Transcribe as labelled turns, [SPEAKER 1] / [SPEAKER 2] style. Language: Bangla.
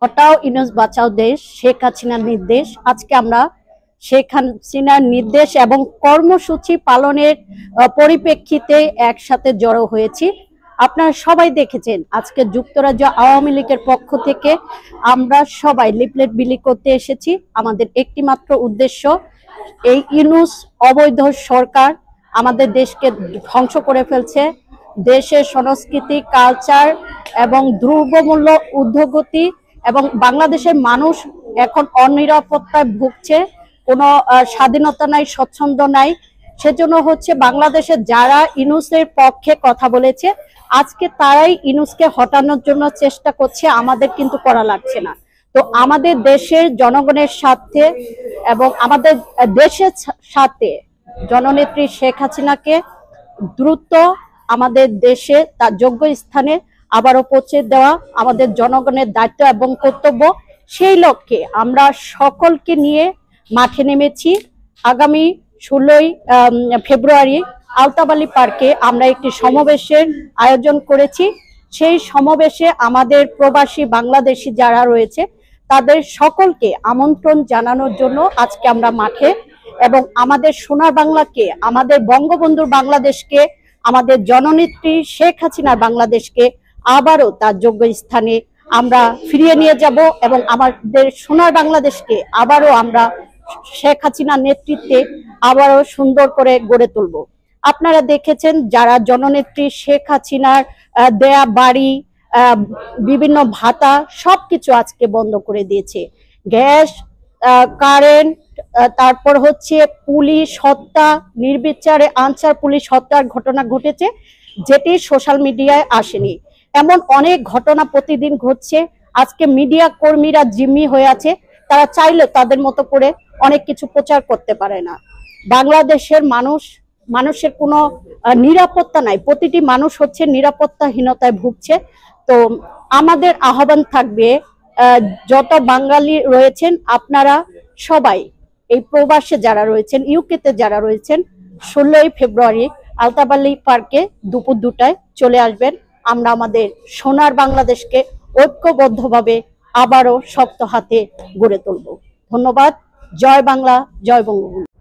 [SPEAKER 1] হটাও ইউনূস বাঁচাও দেশ, শেখ হাসিনার নির্দেশ। আজকে আমরা শেখ হাসিনার নির্দেশ এবং কর্মসূচি পালনের পরিপ্রেক্ষিতে একসাথে জড়ো হয়েছি। আপনারা সবাই দেখেছেন আজকে যুক্তরাজ্য আওয়ামী লীগের পক্ষ থেকে আমরা সবাই লিফলেট বিলি করতে এসেছি। আমাদের একটি মাত্র উদ্দেশ্য, এই ইউনূস অবৈধ সরকার আমাদের দেশকে ধ্বংস করে ফেলছে। দেশের সংস্কৃতি, কালচার এবং দ্রব্যমূল্য ঊর্ধ্বগতি এবং বাংলাদেশের মানুষ এখন অনিরাপত্তায় ভুগছে। কোনো স্বাধীনতা নাই, স্বচ্ছন্দ নাই। সেজন্য হচ্ছে বাংলাদেশে যারা ইউনূসের পক্ষে কথা বলেছে আজকে তারাই ইউনূসকে হটানোর জন্য চেষ্টা করছে, আমাদের কিন্তু করা লাগছে না। তো আমাদের দেশের জনগণের সাথে এবং আমাদের দেশের সাথে জননেত্রী শেখ হাসিনাকে দ্রুত আমাদের দেশে তার যোগ্য স্থানে আবারও পৌঁছে দেওয়া আমাদের জনগণের দায়িত্ব এবং কর্তব্য। সেই লক্ষ্যে আমরা সকলকে নিয়ে মাঠে নেমেছি। আগামী 16ই ফেব্রুয়ারি আলতাবালি পার্কে আমরা একটি সমাবেশের আয়োজন করেছি। সেই সমাবেশে আমাদের প্রবাসী বাংলাদেশি যারা রয়েছে তাদের সকলকে আমন্ত্রণ জানানোর জন্য আজকে আমরা মাঠে, এবং আমাদের সোনার বাংলাকে, আমাদের বঙ্গবন্ধুর বাংলাদেশকে, আমাদের জননেত্রী শেখ হাসিনার বাংলাদেশকে আবারও তার যোগ্য স্থানে আমরা ফিরিয়ে নিয়ে যাব এবং আমাদের সোনার বাংলাদেশকে আবারও আমরা শেখ হাসিনার নেতৃত্বে আবারও সুন্দর করে গড়ে তুলব। আপনারা দেখেছেন যারা জননেত্রী শেখ হাসিনার দেয়া বাড়ি, বিভিন্ন ভাতা সবকিছু আজকে বন্ধ করে দিয়েছে। গ্যাস, কারেন্ট, তারপর হচ্ছে পুলিশ হত্যা, নির্বিচারে আনসার পুলিশ হত্যার ঘটনা ঘটেছে যেটি সোশ্যাল মিডিয়ায় আসেনি। এমন অনেক ঘটনা প্রতিদিন ঘটছে। আজকে মিডিয়া কর্মীরা জিম্মি হয়ে আছে, তারা চাইলে তাদের মতো করে অনেক কিছু প্রচার করতে পারে না। বাংলাদেশের মানুষের কোনো নিরাপত্তা নাই, প্রতিটি মানুষ হচ্ছে নিরাপত্তাহীনতায় ভুগছে। তো আমাদের আহ্বান থাকবে, যত বাঙালি রয়েছেন আপনারা সবাই এই প্রবাসে যারা রয়েছেন, ইউকেতে যারা রয়েছেন, 16ই ফেব্রুয়ারি আলতাবালি পার্কে দুপুর 2টায় চলে আসবেন। আমরা আমাদের সোনার বাংলাদেশকে ঐক্যবদ্ধভাবে আবারও শক্ত হাতে গড়ে তুলব। ধন্যবাদ। জয় বাংলা, জয় বঙ্গবন্ধু।